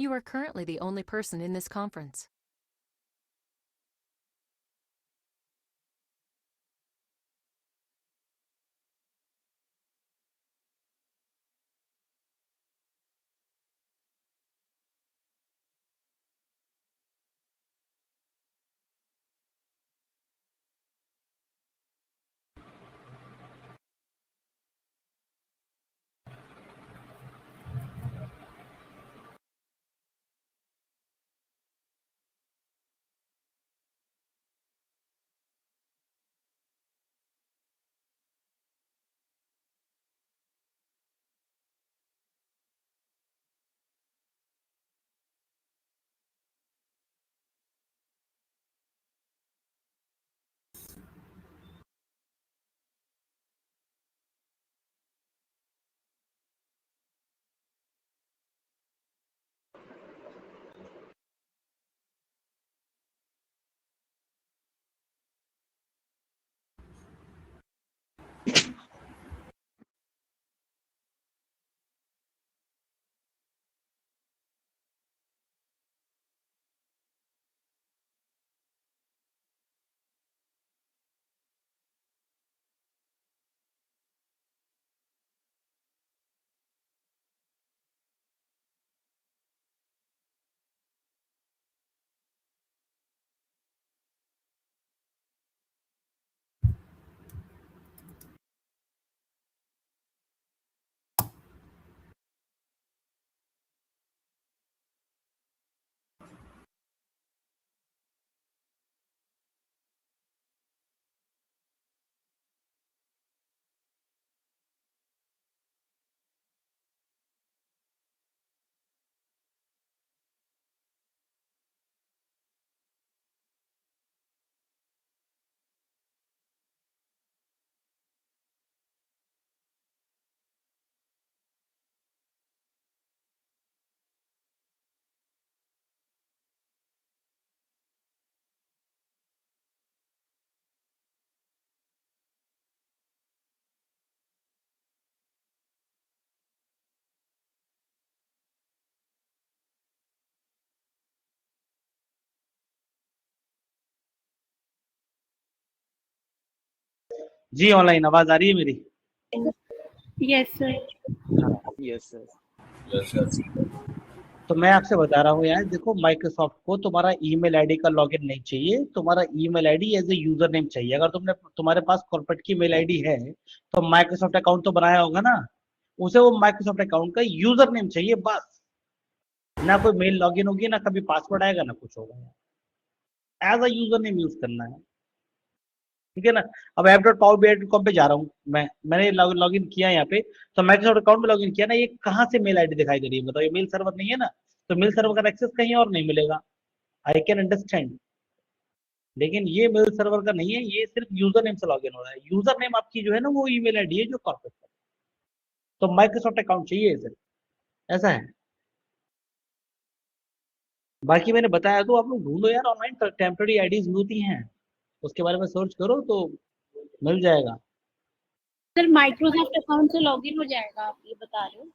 You are currently the only person in this conference. जी online आवाज आ रही है मेरी? Yes sir. Yes sir. तो मैं आपसे बता रहा हूँ यार, देखो माइक्रोसॉफ्ट को तुम्हारा ईमेल आईडी का लॉगिन नहीं चाहिए, तुम्हारा email ID as a user name चाहिए। अगर तुम्हारे पास कॉर्पोरेट की मेल आईडी है तो माइक्रोसॉफ्ट अकाउंट तो बनाया होगा ना, उसे वो माइक्रोसॉफ्ट अकाउंट का यूजर नेम चाहिए बस। ना कोई मेल लॉगिन होगी, ना कभी पासवर्ड आएगा, ना कुछ होगा। As a user name use करना है, ठीक है ना। अब app.powerbI.com पे जा रहा हूँ मैंने लॉगिन किया यहाँ पे, तो माइक्रोसॉफ्ट अकाउंट में लॉगिन किया ना, ये कहाँ से मेल आईडी दिखाई दे रही है बताओ? ये मेल सर्वर नहीं है ना, तो मेल सर्वर का एक्सेस कहीं और नहीं मिलेगा। आई कैन अंडरस्टैंड, लेकिन ये मेल सर्वर का नहीं है, ये सिर्फ यूजर नेम से लॉगिन हो रहा है। यूजर नेम आपकी जो है ना, वो ईमेल आईडी है जो कॉर्पोरेट है, तो माइक्रोसॉफ्ट अकाउंट चाहिए सिर्फ, ऐसा है। बाकी मैंने बताया तो आप लोग ढूंढो यार, ऑनलाइन टेम्पररी आईडीज मिलती हैं, उसके बारे में सर्च करो तो मिल जाएगा। सर माइक्रोसॉफ्ट अकाउंट से लॉगिन हो जाएगा, आप ये बता रहे हो?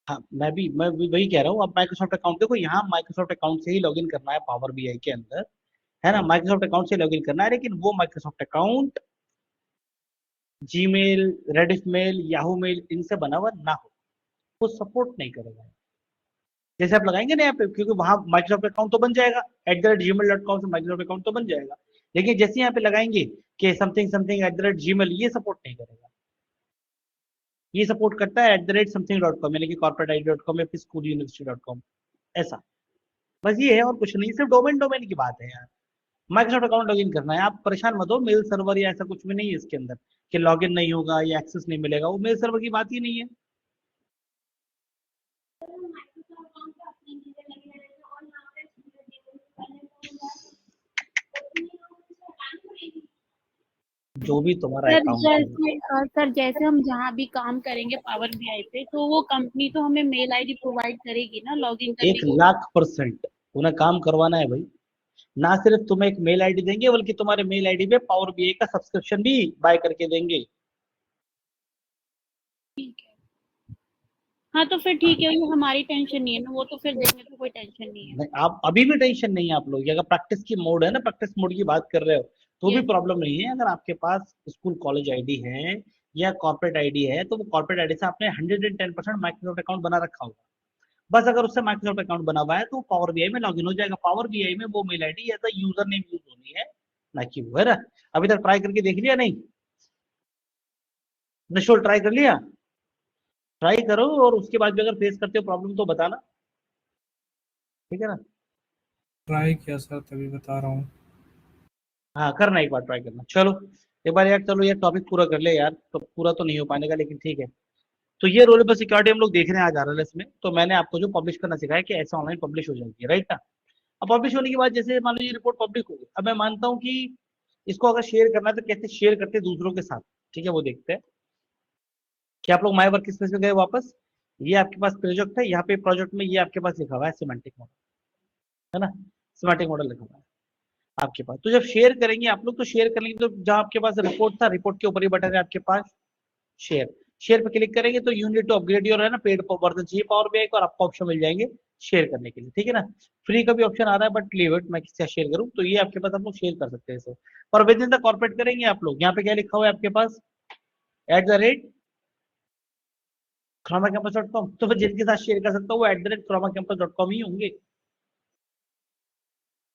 हाँ, मैं भी वही कह रहा हूँ। अब माइक्रोसॉफ्ट अकाउंट देखो, यहाँ माइक्रोसॉफ्ट अकाउंट से ही लॉगिन करना है पावर बीआई के अंदर, है ना। माइक्रोसॉफ्ट अकाउंट से लॉगिन करना है, लेकिन वो Microsoft account Gmail, Rediff mail, Yahoo mail इनसे बना हुआ ना हो, वो सपोर्ट नहीं करेगा। जैसे आप लगाएंगे ना यहाँ पे, क्योंकि वहां माइक्रोसॉफ्ट अकाउंट तो बन जाएगा, @gmail.com से माइक्रोसॉफ्ट अकाउंट तो बन जाएगा, लेकिन जैसे यहाँ पे लगाएंगे कि समथिंग समथिंग @gmail, ये सपोर्ट नहीं करेगा। ये सपोर्ट करता है @something.com, यानी कि corporate.id.com या फिर schooluniversity.com, ऐसा। बस ये है और कुछ नहीं, सिर्फ डोमेन डोमेन की बात है यार। माइक्रोसॉफ्ट अकाउंट लॉगिन करना है, आप परेशान मत हो। मेल सर्वर या ऐसा कुछ भी नहीं है इसके अंदर कि लॉगिन नहीं होगा या एक्सेस नहीं मिलेगा, वो मेल सर्वर की बात ही नहीं है। जो भी तुम्हारा सर अकाउंट है, जैसे हम जहाँ भी काम करेंगे पावर बीआई पे, तो वो कंपनी तो हमें मेल आईडी प्रोवाइड करेगी ना लॉगिन करने की? 1,00,000% उन्हें काम करवाना है भाई। ना सिर्फ तुम्हें एक मेल आईडी देंगे, बल्कि तुम्हारे मेल आईडी पे पावर बीआई का सब्सक्रिप्शन भी बाय करके देंगे। ठीक है। हाँ तो फिर ठीक है, ये हमारी टेंशन नहीं है ना, वो तो फिर देंगे तो कोई टेंशन नहीं है। नहीं, आप अभी भी टेंशन नहीं है आप लोग की। अगर प्रैक्टिस की मोड है ना, प्रैक्टिस मोड की बात कर रहे हो, तो भी यस। प्रॉब्लम नहीं है। अगर आपके पास स्कूल कॉलेज आईडी है या कॉर्पोरेट आईडी है, तो वो कॉर्पोरेट आईडी से आपने 110% माइक्रोसॉफ्ट अकाउंट बना रखा होगा। बस अगर उससे माइक्रोसॉफ्ट अकाउंट बना हुआ है तो पावर बीआई में लॉगिन हो जाएगा। पावर बीआई में वो mail ID as a user name use होनी है, ना कि वो, है ना। अभी तक ट्राई करके देख लिया नहीं? निशुल्क ट्राई कर लिया? ट्राई करो, और उसके बाद भी अगर फेस करते हो प्रॉब्लम तो बताना, ठीक है ना। ट्राई किया सर, तभी बता रहा हूँ। हाँ, करना, एक बार ट्राई करना। चलो एक बार यार, चलो ये टॉपिक पूरा कर ले यार। तो पूरा तो नहीं हो पाने का, लेकिन ठीक है। तो ये रोल नंबर सिक्योरिटी हम लोग देख रहे हैं आज RLS में। तो मैंने आपको जो पब्लिश करना सिखाया कि ऐसे ऑनलाइन पब्लिश हो जाएगी, राइट ना। अब पब्लिश होने के बाद जैसे मान लो ये रिपोर्ट पब्लिक हो गई, अब मैं मानता हूँ कि इसको अगर शेयर करना है तो कैसे शेयर करते हैं दूसरों के साथ, ठीक है, वो देखते हैं। कि आप लोग माई वर्क स्पेस में गए वापस, ये आपके पास प्रोजेक्ट है, यहाँ पे प्रोजेक्ट में ये आपके पास लिखा हुआ है सिमेंटिक मॉडल, है ना। सिमेंटिक मॉडल लिखा हुआ है आपके पास। तो जब शेयर करेंगे आप लोग, तो शेयर करेंगे तो जहां आपके पास रिपोर्ट था, रिपोर्ट के ऊपर ही बटन है आपके पास शेयर। शेयर पे क्लिक करेंगे तो you need to upgrade your, है ना, पेड वर्जन चाहिए पावर बीआई को, और आपको ऑप्शन मिल जाएंगे शेयर करने के लिए, ठीक है ना। फ्री का भी ऑप्शन आ रहा है, बट लीव इट, मैं किससे शेयर करूँ, तो ये आपके पास आप लोग शेयर कर सकते हैं इसे। और विद इन द कॉर्पोरेट करेंगे आप लोग, यहाँ पे क्या लिखा हुआ है आपके पास, @ cromacampus.com। तो फिर जिनके साथ शेयर कर सकता हूँ वो @cromacampus.com ही होंगे,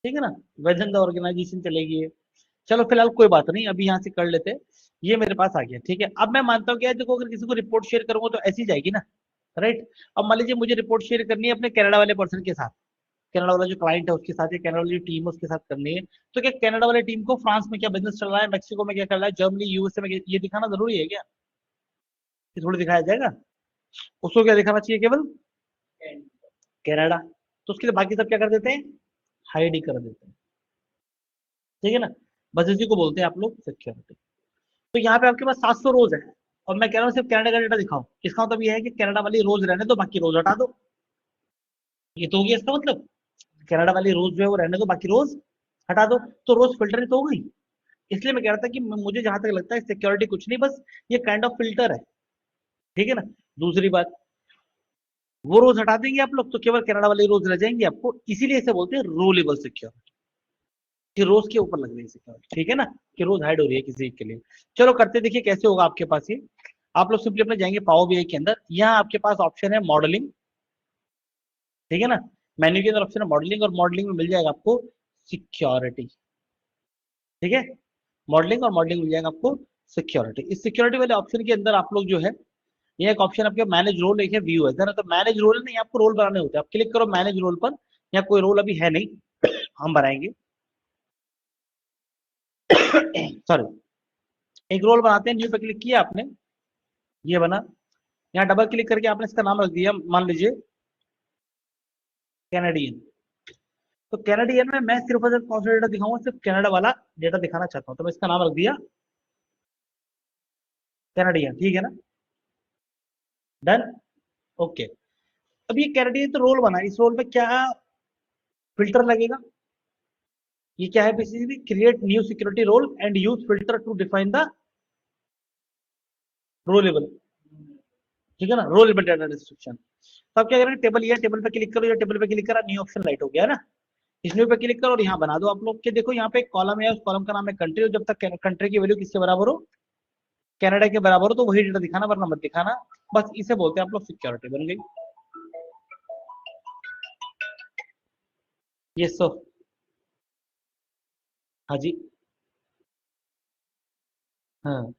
ठीक है ना। विद इन द ऑर्गेनाइजेशन चलेगी ये। चलो फिलहाल कोई बात नहीं, अभी यहाँ से कर लेते हैं। ये मेरे पास आ गया, ठीक है। अब मैं मानता हूँ कि यार देखो, अगर किसी को रिपोर्ट शेयर करूंगा तो ऐसी जाएगी ना, राइट। अब मान लीजिए मुझे रिपोर्ट शेयर करनी है अपने कनाडा वाले पर्सन के साथ, कनाडा वाला जो क्लाइंट है उसके साथ, या कनाडा वाली टीम है उसके साथ करनी है। तो क्या कनाडा वाली टीम को फ्रांस में क्या बिजनेस चल रहा है, मैक्सिको में क्या चल रहा है, जर्मनी यूएसए में ये दिखाना जरूरी है क्या? ये थोड़ी दिखाया जाएगा? उसको क्या दिखाना चाहिए, केवल कनाडा। तो उसके लिए बाकी सब क्या कर देते हैं, हाइड ही कर देते हैं, ठीक है ना। बस इसी को बोलते हैं आप लोग सिक्योरिटी। तो यहाँ पे आपके पास 700 रोज है, और मैं कह रहा हूँ सिर्फ कनाडा का डेटा दिखाओ। इसका मतलब ये है कि कनाडा वाली रोज रहने दो, बाकी रोज हटा दो। ये तो हो गया इसका मतलब, कनाडा वाली रोज जो है वो रहने दो, बाकी रोज हटा दो। तो रोज फिल्टर तो हो गई। इसलिए मैं कह रहा था कि मुझे जहां तक लगता है सिक्योरिटी कुछ नहीं, बस ये काइंड ऑफ फिल्टर है, ठीक है ना। दूसरी बात, वो रोज हटा देंगे आप लोग तो केवल कनाडा वाली रोज रह जाएंगी आपको, इसीलिए इसे बोलते हैं रोलेबल सिक्योरिटी, कि रोज के ऊपर लग रही है सिक्योरिटी, ठीक है ना, कि रोज हाइड हो रही है किसी के लिए। चलो करते, देखिए कैसे होगा आपके पास ये। आप लोग सिंपली अपने जाएंगे पावर बीआई के अंदर, यहाँ आपके पास ऑप्शन है मॉडलिंग, ठीक है ना। मेन्यू के अंदर ऑप्शन है मॉडलिंग, और मॉडलिंग में मिल जाएगा आपको सिक्योरिटी, ठीक है। मॉडलिंग, और मॉडलिंग मिल जाएगा आपको सिक्योरिटी। इस सिक्योरिटी वाले ऑप्शन के अंदर आप लोग जो है, ये एक ऑप्शन आपके मैनेज रोल, एक है व्यू है ना। तो मैनेज रोल नहीं, आपको रोल बनाने होते हैं। आप क्लिक करो मैनेज रोल पर, यहाँ कोई रोल अभी है नहीं, हम बनाएंगे। सॉरी, एक रोल बनाते हैं, न्यू पे क्लिक किया आपने, ये बना। यहाँ डबल क्लिक करके आपने इसका नाम रख दिया, मान लीजिए कैनेडियन। तो कैनेडियन में मैं सिर्फ अगर कौन सा डेटा दिखाऊंगा, सिर्फ कनाडा वाला डेटा दिखाना चाहता हूँ, तो मैं इसका नाम रख दिया कैनेडियन, ठीक है ना। Done, okay. अब ये कैनेडियन तो रोल बना, इस रोल में क्या फिल्टर लगेगा, ये क्या है, basically create new security role and use filter to define the role level, ठीक है ना, रोल लेवल डाटा डिस्क्रिप्शन। तो आप क्या करेंगे, टेबल, ये टेबल पे क्लिक करो, या टेबल पे क्लिक करा, न्यू ऑप्शन लाइट हो गया है ना। इस न्यू पे क्लिक करो और यहाँ बना दो आप लोग के, देखो यहाँ पे एक कॉलम है, उस कॉलम का नाम है कंट्री, और जब तक कंट्री की वैल्यू किसके बराबर हो, कनाडा के बराबर हो, तो वही डेटा दिखाना, वरना मत दिखाना। बस इसे बोलते हैं आप लोग सिक्योरिटी, बन गई ये। सो हाँ जी, हाँ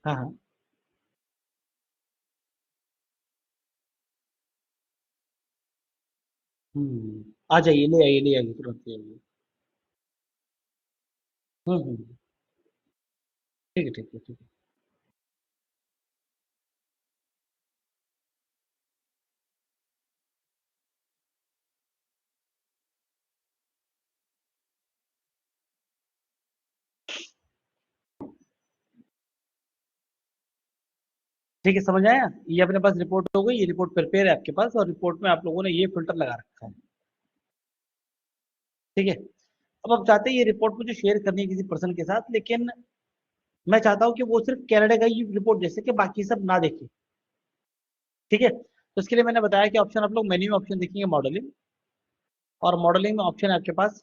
हाँ हाँ। आ जाइए, ले आइए, ले आइए, तुरंत ले आइए। हम्म, ठीक है, ठीक है, ठीक है। ठीक है, समझ आया। ये अपने पास रिपोर्ट हो गई, ये रिपोर्ट प्रिपेयर है आपके पास, और रिपोर्ट में आप लोगों ने ये फिल्टर लगा रखा है, ठीक है। अब आप चाहते हैं ये रिपोर्ट मुझे शेयर करनी है किसी पर्सन के साथ, लेकिन मैं चाहता हूँ कि वो सिर्फ कनाडा का ही रिपोर्ट दे सके, बाकी सब ना देखे। ठीक है, तो इसके लिए मैंने बताया कि ऑप्शन आप लोग मेन्यू में ऑप्शन देखेंगे मॉडलिंग, और मॉडलिंग में ऑप्शन है आपके पास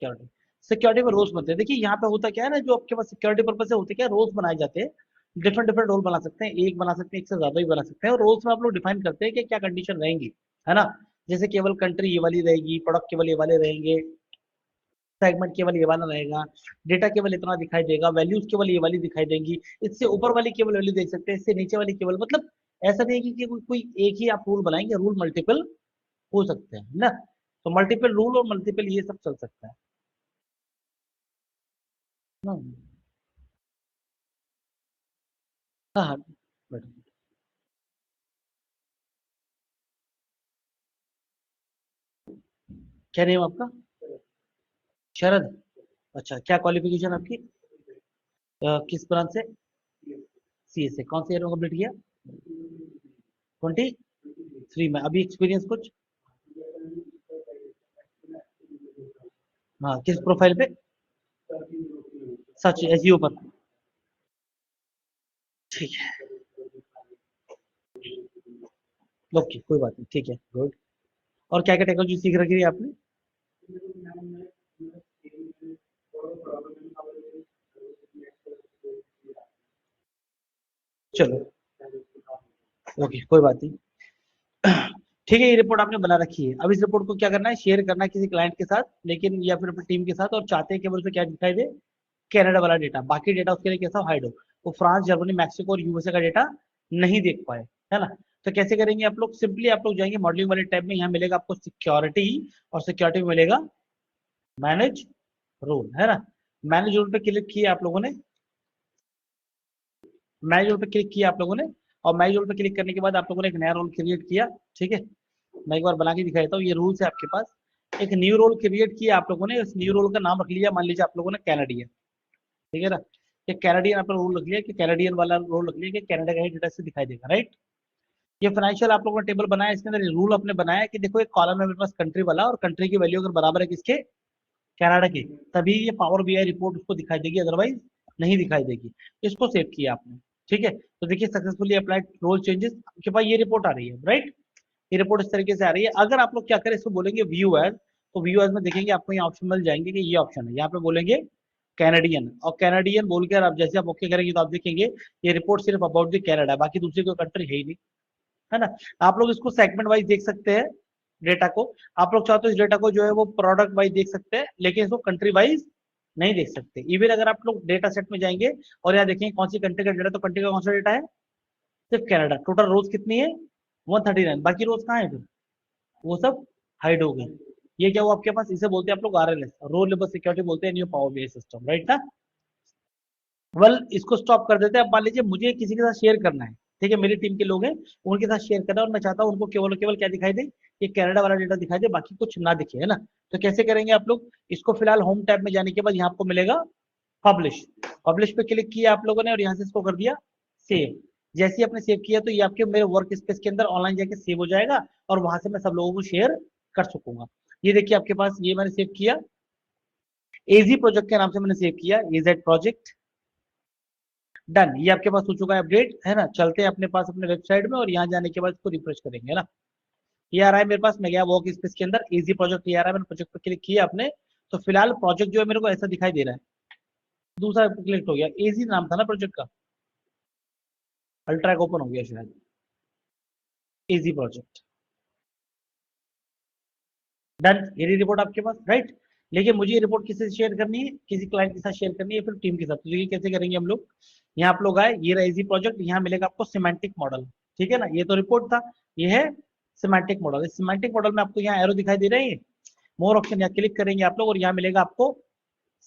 सिक्योरिटी। सिक्योरिटी में रोल्स बनते हैं। देखिए यहाँ पे होता क्या है ना, जो आपके पास सिक्योरिटी पर्पज से होते क्या रोल्स बनाए जाते हैं, डिफरेंट डिफरेंट रोल बना सकते हैं, एक बना सकते हैं, एक से ज्यादा भी बना सकते हैं, और रोल्स में आप लोग डिफाइन करते हैं कि क्या कंडीशन रहेंगी, है ना। जैसे केवल कंट्री ये वाली रहेगी, प्रोडक्ट केवल ये वाले रहेंगे, सेगमेंट केवल ये वाला रहेगा, डेटा केवल इतना दिखाई देगा, वैल्यूज केवल ये वाली दिखाई देंगी, इससे ऊपर वाली केवल वैल्यू देख सकते हैं, इससे नीचे वाली केवल, मतलब ऐसा नहीं है कि कोई एक ही आप रूल बनाएंगे, रूल मल्टीपल हो सकते हैं ना। तो मल्टीपल रूल और मल्टीपल ये सब चल सकता है ना। हाँ हाँ, बैठो। क्या नेम आपका? शरद। अच्छा, क्या क्वालिफिकेशन आपकी? किस ब्रांच से? सी से। कौन से ईयर में कंप्लीट किया? 23 में। अभी एक्सपीरियंस कुछ? हाँ, किस प्रोफाइल पे? सच एसईओ पर? ठीक है, ओके, कोई बात नहीं, ठीक है, गुड। और क्या क्या टेक्नोलॉजी सीख रखी है आपने? चलो, ओके, कोई बात नहीं। ठीक है, ये रिपोर्ट आपने बना रखी है। अब इस रिपोर्ट को क्या करना है, शेयर करना है किसी क्लाइंट के साथ, लेकिन या फिर अपनी टीम के साथ, और चाहते हैं कि उसमें क्या दिखाई दे, कनाडा वाला डेटा, बाकी डेटा उसके लिए कैसा हाइड हो, वो फ्रांस, जर्मनी, मैक्सिको और यूएसए का डेटा नहीं देख पाए, है ना। तो कैसे करेंगे आप लोग? सिंपली आप लोग जाएंगे मॉडलिंग वाले टैब में, यहाँ मिलेगा आपको सिक्योरिटी, और सिक्योरिटी में मिलेगा मैनेज रोल, है ना। मैनेज रोल पे क्लिक किया आप लोगों ने, मैनेज रोल पे क्लिक किया आप लोगों ने, और मैनेज रोल पे क्लिक करने के बाद आप लोगों ने एक नया रोल क्रिएट किया। ठीक है, मैं एक बार बना के दिखा देता हूँ, ये रूल्स है आपके पास। एक न्यू रोल क्रिएट किया आप लोगों ने, उस न्यू रोल का नाम रख लिया, मान लीजिए आप लोगों ने कैनेडियन। ठीक है ना, ये कैनेडियन आपने रोल रख लिया, कि कैनेडियन वाला रोल रख लिया, कि कनाडा का ही डेटा से दिखाई देगा, राइट। ये फाइनेंशियल आप लोगों ने टेबल बनाया, इसके अंदर रूल आपने बनाया कि देखो एक कॉलम है मेरे पास कंट्री वाला, और कंट्री की वैल्यू अगर बराबर है किसके, कनाडा की, तभी ये पावर बीआई रिपोर्ट उसको दिखाई देगी, अदरवाइज नहीं दिखाई देगी। इसको सेव किया आपने। ठीक है, तो देखिए सक्सेसफुली अप्लाइड रोल चेंजेस, आपके पास ये रिपोर्ट आ रही है, राइट। ये रिपोर्ट इस तरीके से आ रही है। अगर आप लोग क्या करें, इसको बोलेंगे व्यू एज, तो व्यू एज में देखेंगे आपको यहाँ ऑप्शन मिल जाएंगे, कि ये ऑप्शन है, यहाँ पे बोलेंगे कैनेडियन, और कैनेडियन बोलकर आप जैसे आप ओके करेंगे तो आप देखेंगे ये रिपोर्ट सिर्फ अबाउट द कैनेडा, बाकी दूसरी कोई कंट्री है ही नहीं, है ना। आप लोग इसको सेगमेंट वाइज देख सकते हैं डेटा को, आप लोग चाहते हो इस डेटा को जो है वो प्रोडक्ट वाइज देख सकते हैं, लेकिन इसको कंट्री वाइज नहीं देख सकते। इवन अगर आप लोग डेटा सेट में जाएंगे और यहाँ देखेंगे कौन सी कंट्री का डेटा, तो कंट्री का कौन सा डेटा है, सिर्फ कनाडा। टोटल रोज कितनी है, 139, बाकी रोज कहाँ है फिर, वो सब हाइड हो गए। ये क्या हुआ आपके पास, इसे बोलते हैं आप लोग आरएलएस, रोल लेवल सिक्योरिटी बोलते हैं, new power BI system, right ना। वेल, इसको स्टॉप कर देते हैं। अब मान लीजिए मुझे किसी के साथ शेयर करना है, ठीक है, मेरी टीम के लोग हैं, उनके साथ शेयर करना है, और मैं चाहता हूँ उनको केवल केवल क्या दिखाई दे, ये कनाडा वाला डेटा दिखाई दे, बाकी कुछ ना दिखे, है ना। तो कैसे करेंगे आप लोग इसको? फिलहाल होम टैब में जाने के बाद यहाँ आपको मिलेगा पब्लिश, पब्लिश पे क्लिक किया आप लोगों ने, और यहाँ से इसको कर दिया सेव। जैसे ही आपने सेव किया, तो ये आपके मेरे वर्क स्पेस के अंदर ऑनलाइन जाके सेव हो जाएगा, और वहां से मैं सब लोगों को शेयर कर सकूंगा। ये देखिए आपके पास, ये मैंने सेव किया, एजी प्रोजेक्ट के नाम से मैंने सेव किया, एजेड प्रोजेक्ट, डन। ये आपके पास हो चुका है अपडेट, है ना। चलते हैं अपने पास अपने वेबसाइट में, और यहाँ जाने के बाद इसको रिफ्रेश करेंगे, है ना। ये आ रहा है मेरे पास, मैं गया वर्क स्पेस के अंदर, इजी प्रोजेक्ट ये आ रहा है, मैंने प्रोजेक्ट पर क्लिक किया आपने, तो फिलहाल प्रोजेक्ट जो है मेरे को ऐसा दिखाई दे रहा है। दूसरा क्लिक हो गया, इजी नाम था ना प्रोजेक्ट का, अल्ट्रैक ओपन हो गया शायद, इजी प्रोजेक्ट, डन। ये रिपोर्ट आपके पास, राइट। लेकिन मुझे ये रिपोर्ट किसी से शेयर करनी है, किसी क्लाइंट के साथ शेयर करनी है, फिर टीम के साथ, तो ये कैसे करेंगे हम लोग? यहाँ आप लोग आए, ये रहा इजी प्रोजेक्ट, यहाँ मिलेगा आपको सिमेंटिक मॉडल, ठीक है ना। ये तो रिपोर्ट था, ये है सिमेंटिक मॉडल। इस सिमेंटिक मॉडल में आपको यहाँ एरो दिखाई दे रहे हैं, मोर ऑप्शन, यहाँ क्लिक करेंगे आप लोग, और यहाँ मिलेगा आपको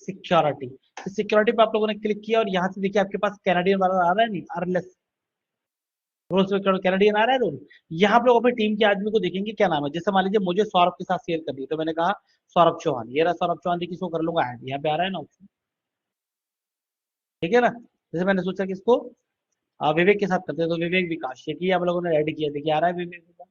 सिक्योरिटी। तो सिक्योरिटी पे आप लोगों ने क्लिक किया, और यहाँ से देखिए आपके पास कैनेडियन वाला आ रहा है, नहीं आरएलएस रोल, कैनेडियन आ रहा है रोल। यहाँ पे लोग अपनी टीम के आदमी को देखेंगे क्या नाम है, जैसे मान लीजिए मुझे सौरभ के साथ शेयर करनी है, तो मैंने कहा सौरभ चौहान, ये रहा सौरभ चौहान, देखिए इसको कर लूंगा ऐड, यहाँ पे आ रहा है ना ऑप्शन, ठीक है ना। जैसे मैंने सोचा कि इसको विवेक के साथ करते हैं, तो विवेक विकास, ये किया हम लोगों ने, ऐड किया, देखिए आ रहा है विवेक विकास,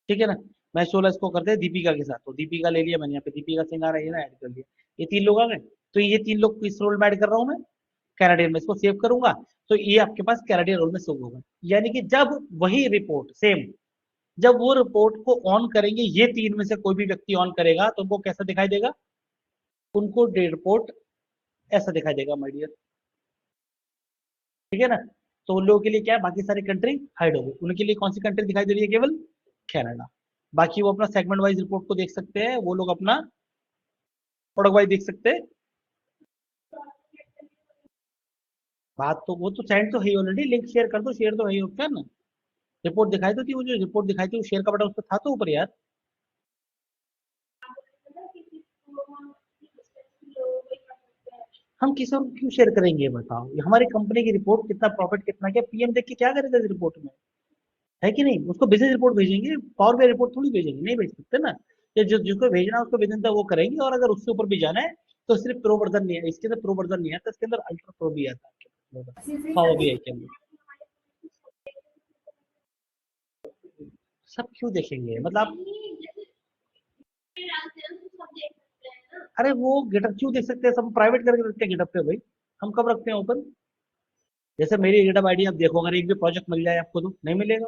ठीक है ना। मैं 16 इसको करते हैं दीपिका के साथ, तो दीपिका ले लिया मैंने, यहाँ पे दीपिका सिंह आ रही है ना, ऐड कर लिया, ये 3 लोग आ गए। तो ये 3 लोग किस रोल में ऐड कर रहा हूँ मैं, कैनेडियन में। इसको सेव करूंगा तो ये आपके पास कैनेडियन रोल में शो होगा। यानी कि जब वही रिपोर्ट सेम, जब वो रिपोर्ट को ऑन करेंगे, ये 3 में से कोई भी व्यक्ति ऑन करेगा तो उनको कैसा दिखाई देगा, उनको रिपोर्ट ऐसा दिखाई देगा माय डियर, ठीक है ना। तो उन लोगों के लिए क्या है, बाकी सारी कंट्री हाइड हो गई, उनके लिए कौन सी कंट्री दिखाई दे रही है, केवल कनाडा। बाकी वो अपना सेगमेंट वाइज रिपोर्ट को देख सकते हैं, वो लोग अपना प्रोडक्ट वाइज देख सकते हैं। बात तो वो तो सेंड तो है ऑलरेडी, लिंक शेयर कर दो, शेयर तो है उसका ना। रिपोर्ट दिखाई देती, वो जो रिपोर्ट दिखाई थी, वो शेयर का बटन उस पर था तो ऊपर यार। हम किसी और को क्यों शेयर करेंगे बताओ, ये हमारी कंपनी की रिपोर्ट, कितना प्रॉफिट कितना क्या, पीएम देख के क्या करेगा इस रिपोर्ट में, है कि नहीं। उसको बिजनेस रिपोर्ट भेजेंगे, पावर बाई रिपोर्ट थोड़ी भेजेंगे, नहीं भेज सकते ना। ये जो जिसको भेजना है उसको विदिन वो करेंगे, और अगर उससे ऊपर भी जाना है तो सिर्फ प्रो वर्जन नहीं है, इसके अंदर प्रो वर्जन नहीं आता, इसके अंदर अल्ट्रा प्रो भी आता है पावर बीआई के अंदर। सब क्यों देखेंगे मतलब अरे वो गिटअप क्यों देख सकते हैं, सब प्राइवेट करके रखते हैं गिटअप पे भाई, हम कब रखते हैं ओपन। जैसे मेरी गिटअप आईडी आप देखो, अगर एक भी प्रोजेक्ट मिल जाए आपको तो नहीं मिलेगा,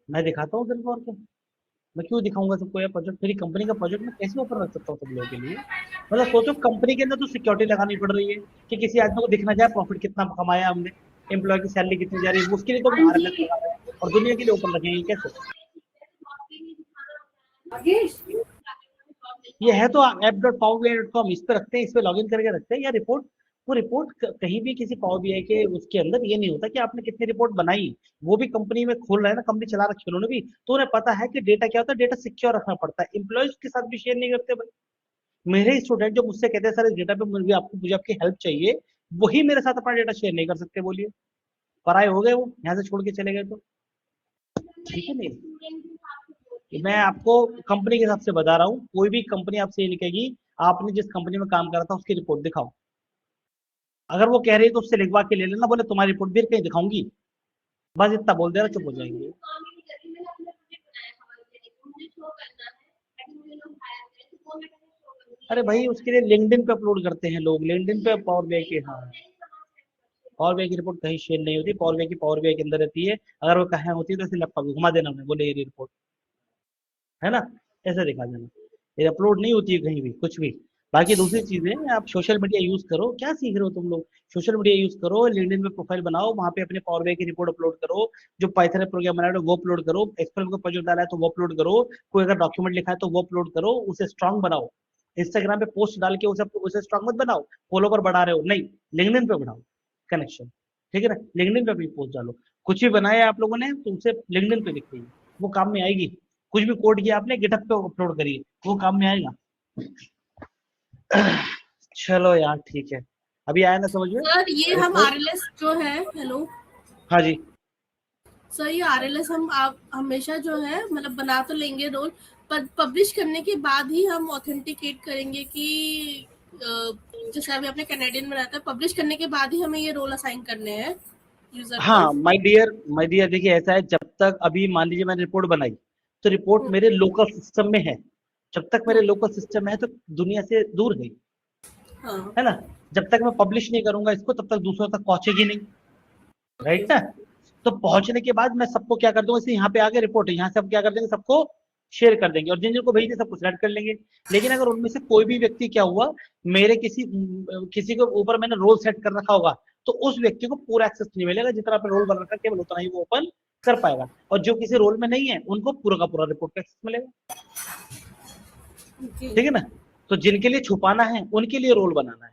मैं दिखाता हूँ सिर्फ, और क्या। मैं क्यों दिखाऊंगा सबको यार प्रोजेक्ट, मेरी कंपनी का प्रोजेक्ट मैं कैसे ओपन रख सकता हूँ सब लोगों के लिए। मतलब सोचो कंपनी के अंदर तो सिक्योरिटी लगानी पड़ रही है कि किसी आदमी को दिखना जाए प्रॉफिट कितना कमाया हमने, एम्प्लॉय की सैलरी कितनी जा रही है, उसके लिए तो हम RMS लगा रहे हैं, और दुनिया के लिए ओपन रखेंगे कैसे। ये है तो app.powerbI.com, इस पे रखते हैं, इस पे लॉगिन करके रखते हैं या रिपोर्ट। वो रिपोर्ट कहीं भी किसी पावर बीआई के उसके अंदर ये नहीं होता कि आपने कितनी रिपोर्ट बनाई। वो भी कंपनी में खोल रहे हैं ना, कंपनी चला रखी है उन्होंने भी, तो उन्हें पता है कि डेटा क्या होता है, डेटा सिक्योर रखना पड़ता है, एम्प्लॉयज के साथ भी शेयर नहीं करते भाई। मेरे स्टूडेंट जो मुझसे कहते हैं सर इस डेटा पे मुझे आपकी हेल्प चाहिए, वही मेरे साथ अपना डेटा शेयर नहीं कर सकते, बोलिए पराये हो गए, वो यहाँ से छोड़ के चले गए तो, ठीक है नहीं। मैं आपको कंपनी के हिसाब से बता रहा हूँ, कोई भी कंपनी आपसे ये लिखेगी आपने जिस कंपनी में काम करा था उसकी रिपोर्ट दिखाओ, अगर वो कह रही है तो उससे लिखवा के ले लेना, बोले तुम्हारी रिपोर्ट भी कहीं दिखाऊंगी, बस इतना बोल देना, चुप हो जाएंगे। अरे भाई उसके लिए लिंक्डइन पे अपलोड करते हैं लोग, लिंक्डइन पे पावर बीआई के, हाँ पावर बीआई की रिपोर्ट कहीं शेयर नहीं होती, पावर बीआई के अंदर रहती है, अगर वो कहीं होती है तो ऐसे लैपटॉप घुमा देना उन्हें, बोले ये रिपोर्ट है ना, ऐसे दिखा देना, ये अपलोड नहीं होती है कहीं भी कुछ भी। बाकी दूसरी चीजें, आप सोशल मीडिया यूज करो, क्या सीख रहे हो तुम लोग, सोशल मीडिया यूज करो, लिंक्डइन में प्रोफाइल बनाओ, वहां पे अपने पावर बीआई की रिपोर्ट अपलोड करो, जो पाइथन में प्रोग्राम बनाया है वो अपलोड करो, एक्सेल का प्रोजेक्ट डाला है तो वो अपलोड करो, कोई अगर डॉक्यूमेंट लिखा है तो वो अपलोड करो, उसे स्ट्रांग बनाओ। इंस्टाग्राम पे पोस्ट डाल के उसे स्ट्रांग मत बनाओ, फॉलोवर बढ़ा रहे हो नहीं, लिंक्डइन पे बढ़ाओ कनेक्शन, ठीक है ना, लिंक्डइन पे भी पोस्ट डालो। कुछ भी बनाया आप लोगों ने तो उसे लिंक्डइन पे दिखाइए, वो काम में आएगी। कुछ भी कोड किया आपने गिटहब पे अपलोड करिए, वो काम में आएगा। चलो यार ठीक है, अभी आया ना समझ में सर ये हम रिपोर्ट। आरएलएस जो है, हेलो हाँ जी, सर, ये आरएलएस हम आप हमेशा जो है मतलब बना तो लेंगे रोल, पर पब्लिश करने के बाद ही हम ऑथेंटिकेट करेंगे कि जैसे अभी आपने कैनेडियन बनाया था, पब्लिश करने के बाद ही हमें ये रोल असाइन करने हैं यूजर हाँ पर। माय डियर देखिए ऐसा है, जब तक अभी मान लीजिए मैंने रिपोर्ट बनाई तो रिपोर्ट मेरे लोकल सिस्टम में है, जब तक मेरे लोकल सिस्टम में है तो दुनिया से दूर है, हाँ है ना। जब तक मैं पब्लिश नहीं करूंगा इसको तब तक दूसरों तक पहुंचेगी नहीं, राइट ना। तो पहुंचने के बाद मैं सबको क्या कर दूंगा, इसे यहाँ पे आगे रिपोर्ट है, यहाँ से हम क्या कर देंगे, सबको शेयर कर देंगे, और जिन जिनको भेजने सबको सिलेक्ट कर लेंगे। लेकिन अगर उनमें से कोई भी व्यक्ति क्या हुआ, मेरे किसी के ऊपर मैंने रोल सेट कर रखा होगा, तो उस व्यक्ति को पूरा एक्सेस नहीं मिलेगा, जितना आपने रोल बना रखा है केवल उतना ही वो ओपन कर पाएगा, और जो किसी रोल में नहीं है उनको पूरा का पूरा रिपोर्ट का एक्सेस मिलेगा, ठीक है ना। तो जिनके लिए छुपाना है उनके लिए रोल बनाना है,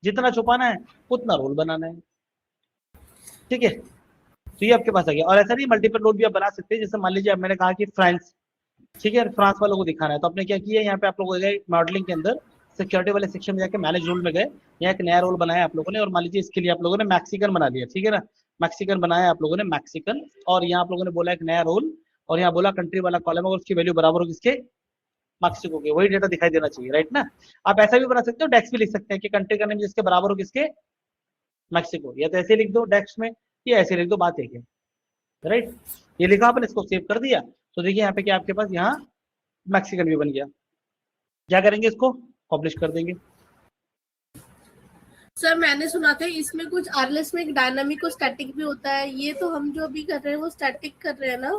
जितना छुपाना है उतना रोल बनाना है, ठीक है। तो ये आपके पास आ गया, और ऐसा नहीं मल्टीपल रोल भी आप बना सकते हैं, जैसे मान लीजिए मैंने कहा कि फ्रांस, ठीक है, फ्रांस वालों को दिखाना है, तो आपने क्या किया, यहाँ पे आप लोग गए मॉडलिंग के अंदर सिक्योरिटी वाले सेक्शन में जाके मैनेज रोल में गए, यहाँ एक नया रोल बनाया आप लोगों ने, और मान लीजिए इसके लिए आप लोगों ने मैक्सिकन बना दिया, ठीक है ना, मैक्सिकन बनाया आप लोगों ने मैक्सिकन, और यहाँ आप लोगों ने बोला एक नया रोल, और यहाँ बोला कंट्री वाला कॉलम और उसकी वैल्यू बराबर हो किसके, मैक्सिको के, वही डेटा दिखाई देना चाहिए, राइट ना। आप ऐसा भी बना सकते हो, डेक्स भी लिख सकते हैं कि कंट्री का नेम जिसके बराबर हो किसके, मैक्सिको, या तो ऐसे लिख दो डेक्स में, या ऐसे लिख दो, बात एक है, राइट। ये लिखा आपने, इसको सेव कर दिया, तो देखिए यहाँ पे क्या आपके पास यहाँ मैक्सिकन भी बन गया। क्या करेंगे इसको पब्लिश कर देंगे। सर मैंने सुना था इसमें कुछ आरएलएस में एक डायनामिक और स्टैटिक भी होता है, ये तो हम जो अभी कर रहे हैं वो स्टैटिक कर रहे हैं ना?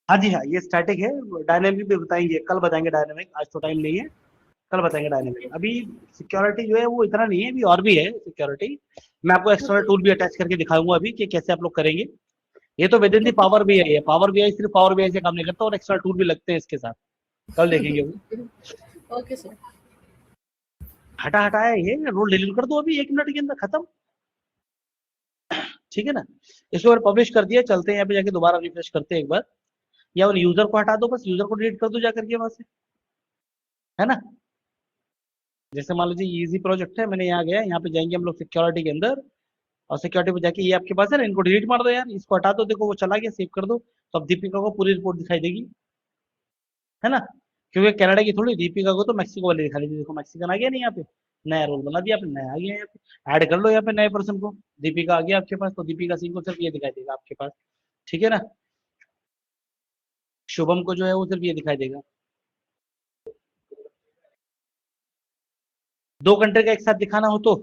हाँ जी हाँ, ये स्टैटिक है, डायनेमिक भी बताएंगे, कल बताएंगे डायनेमिक, आज तो टाइम नहीं है, कल बताएंगे डायनेमिक। अभी सिक्योरिटी जो है वो इतना नहीं है, अभी और भी है सिक्योरिटी। मैं आपको एक्स्ट्रा टूल भी अटैच करके दिखाऊंगा अभी कि कैसे आप लोग करेंगे। ये तो with in the power BI है, पावर बीआई सिर्फ पावर बीआई से काम नहीं करता, और एक्स्ट्रा टूल भी लगते हैं इसके साथ, कल देखेंगे वो। Okay sir. हटाया ये रोल डिलीट कर दो अभी 1 मिनट के अंदर, खत्म। ठीक है ना, इसको अगर पब्लिश कर दिया, चलते हैं यहाँ पे जाके दोबारा रिफ्रेश करते हैं एक बार, या उन यूजर को हटा दो, बस यूजर को डिलीट कर दो जाकर के वहां से, है ना। जैसे मान लीजिए इजी प्रोजेक्ट है, मैंने यहाँ गया, यहाँ पे जाएंगे हम लोग सिक्योरिटी के अंदर, और सिक्योरिटी पे जाके ये आपके पास है ना, इनको डिलीट मार दो यार, इसको हटा दो, देखो वो चला गया, सेव कर दो, तो अब दीपिका को पूरी रिपोर्ट दिखाई देगी, है ना। क्योंकि कनाडा की थोड़ी, दीपिका को तो मैक्सिको वाले दिखा लीजिए, देखो मैक्सिकन आ गया नहीं यहाँ पे, नया रोल बना दिया आपने, नया आ गया यहाँ पे, ऐड कर लो यहाँ पे नए पर्सन को, दीपिका आ गया आपके पास, तो दीपिका सिंह को सिर्फ ये दिखाई देगा आपके पास, ठीक है ना। शुभम को जो है वो सिर्फ ये दिखाई देगा। 2 कंट्री का एक साथ दिखाना हो तो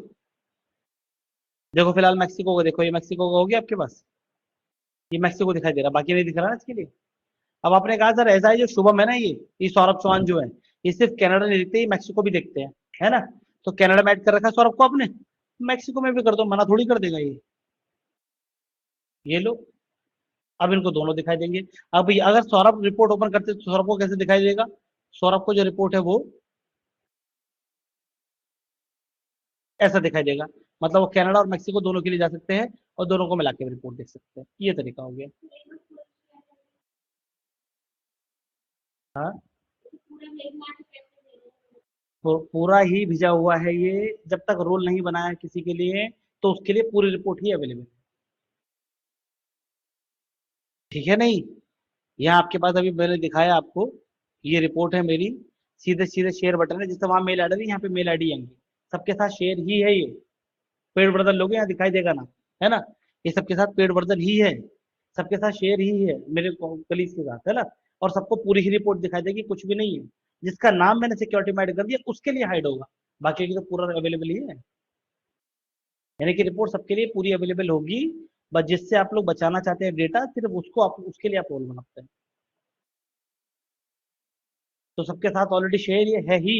देखो, फिलहाल मैक्सिको को देखो, ये मैक्सिको का हो गया आपके पास, ये मैक्सिको दिखाई दे रहा, बाकी नहीं दिख रहा ना इसके लिए। अब आपने कहा सर ऐसा है, जो शुभम है ना, ये सौरभ चौहान जो है, ये सिर्फ कनाडा नहीं देखते, ये मैक्सिको भी देखते हैं, है ना। तो कनाडा में ऐड कर रखा है सौरभ को आपने, मैक्सिको में भी कर दो, मना थोड़ी कर देगा ये लो। अब इनको दोनों दिखाई देंगे। अब अगर सौरभ रिपोर्ट ओपन करते तो सौरभ को कैसे दिखाई देगा? सौरभ को जो रिपोर्ट है वो ऐसा दिखाई देगा, मतलब वो कनाडा और मैक्सिको दोनों के लिए जा सकते हैं, और दोनों को मिला के रिपोर्ट देख सकते हैं, ये तरीका हो गया। हाँ, तो पूरा ही भिजा हुआ है ये, जब तक रोल नहीं बनाया किसी के लिए, तो उसके लिए पूरी रिपोर्ट ही अवेलेबल, ठीक है नहीं। यहाँ आपके पास अभी मैंने दिखाया आपको, ये रिपोर्ट है मेरी, सीधे सीधे शेयर बटन है, जिससे वहां मेल आईडी नहीं, यहाँ पे मेल आईडी आएंगी, सबके साथ शेयर ही है ये, पेड वर्जन लोगे यहाँ दिखाई देगा ना, है ना, ये सबके साथ पेड वर्जन ही है, सबके साथ शेयर ही है मेरे कलीग के साथ, है ना। और सबको पूरी ही रिपोर्ट दिखाई देगी, कुछ भी नहीं है, जिसका नाम मैंने सिक्योरिटी में ऐड कर दिया उसके लिए हाइड होगा, बाकी की तो पूरा अवेलेबल ही है, यानी कि रिपोर्ट सबके लिए पूरी अवेलेबल होगी, बस जिससे आप लोग बचाना चाहते हैं डेटा, सिर्फ उसको आप उसके लिए आप रोल बनाते हैं, तो सबके साथ ऑलरेडी शेयर ये है ही,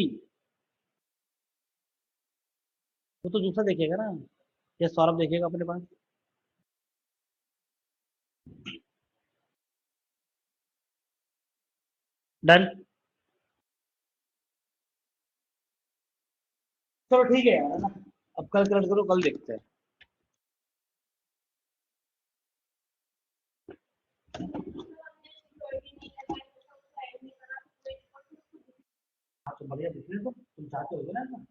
वो तो दूसरा देखेगा ना, ये सौरभ देखेगा अपने पास। डन, चलो ठीक है यार, है ना, अब कल कलेक्ट करो, कल देखते हैं। हाँ तो बढ़िया दिख रहे हो, तुम चाहते हो ना ऐसा,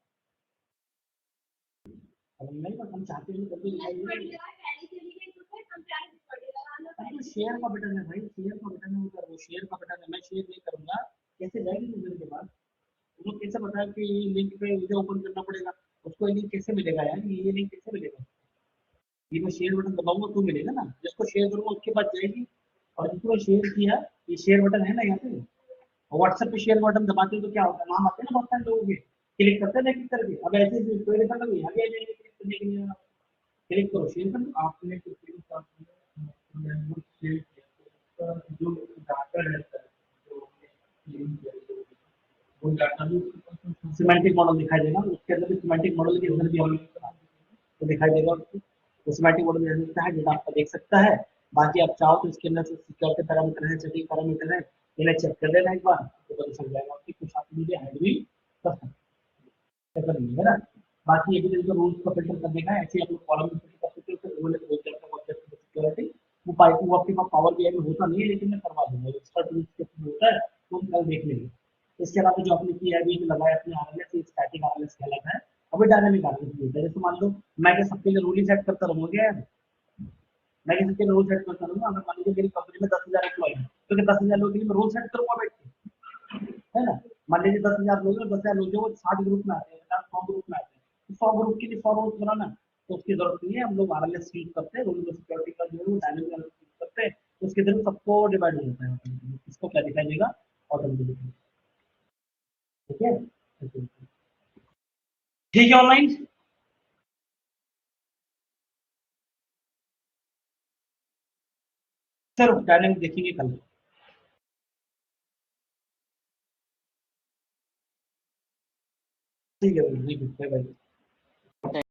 अब नहीं, तो हम चाहते हैं कभी दिखाई दे, तो शेयर का बटन है भाई, शेयर का बटन है ऊपर, वो शेयर का बटन है, मैं शेयर नहीं करूंगा, कैसे जाएगी यूजर के पास, उनको कैसे पता है कि ये लिंक पे इसे ओपन करना पड़ेगा, उसको ये लिंक कैसे मिलेगा यार, ये लिंक कैसे मिलेगा, ये मैं शेयर बटन दबाऊंगा तो मिलेगा ना, जिसको शेयर करूंगा उसके पास जाएगी, और जिसको शेयर किया, ये शेयर बटन है ना यहाँ पे, व्हाट्सएप पे शेयर बटन दबाते हैं तो क्या होता है, नाम आते हैं ना बहुत सारे लोगों के, क्लिक करते हैं, क्लिक करके, अब ऐसे कोई देखा कभी आगे आ जाएंगे क्लिक करने के लिए, क्लिक करो शेयर कर दो, आपने जो डाटा है, वो डाटा भी सिमेंटिक मॉडल दिखाई देगा, उसके अंदर भी सिमेंटिक मॉडल के अंदर भी हम तो दिखाई देगा उसको, सिमेंटिक मॉडल दे सकता है, डेटा आपका देख सकता है। बाकी आप चाहो तो इसके अंदर से सिक्योरिटी पैरामीटर है, सेटिंग पैरामीटर है, इन्हें चेक कर लेना एक बार, तो पता चल जाएगा कि कुछ आप मुझे हाइड भी कर सकते हैं, ऐसा नहीं है ना। बाकी ये भी रूल्स को फिल्टर करने का है, ऐसे आप लोग कॉलम में फिल्टर कर सकते हो, फिर रोल बोलते हैं ऑब्जेक्ट सिक्योरिटी, वो पाइप वो आपके पास पावर बीआई में होता नहीं है, लेकिन मैं करवा दूंगा, एक्स्ट्रा टूल्स के थ्रू होता है, तो हम कल देख लेंगे। इसके अलावा जो आपने किया है, ये लगाया अपने आरएलएस, ये स्टैटिक आरएलएस कहलाता है, अभी डायनामिक आरएलएस होता है, जैसे मान लो मैं क्या सबके लिए रूल ही सेट करता रहूंगा यार, मैं किसी के रूल सेट करता रहूंगा, अगर मान लीजिए मेरी कंपनी में 10,000 एम्प्लॉय है, तो 10,000 लोगों के लिए मैं रूल सेट करूंगा बैठ के, है ना। मान लीजिए 10,000 लोग हैं, 10,000 लोग जो 60 ग्रुप में आते हैं, 100 ग्रुप में आते हैं, तो 100 ग्रुप के लिए 100 रूल्स बनाना, तो उसकी जरूरत नहीं है, हम लोग आरएलएस यूज करते हैं, रूल सिक्योरिटी का जो है डायनामिक आरएलएस यूज करते हैं, तो उसके थ्रू सबको डिवाइड हो जाता है, इसको क्या दिखाई देगा, ऑटोमेटिकली, ठीक है। ठीक है ऑनलाइन। सर टाइमिंग देखेंगे कल। ठीक है भाई, बाय बाय।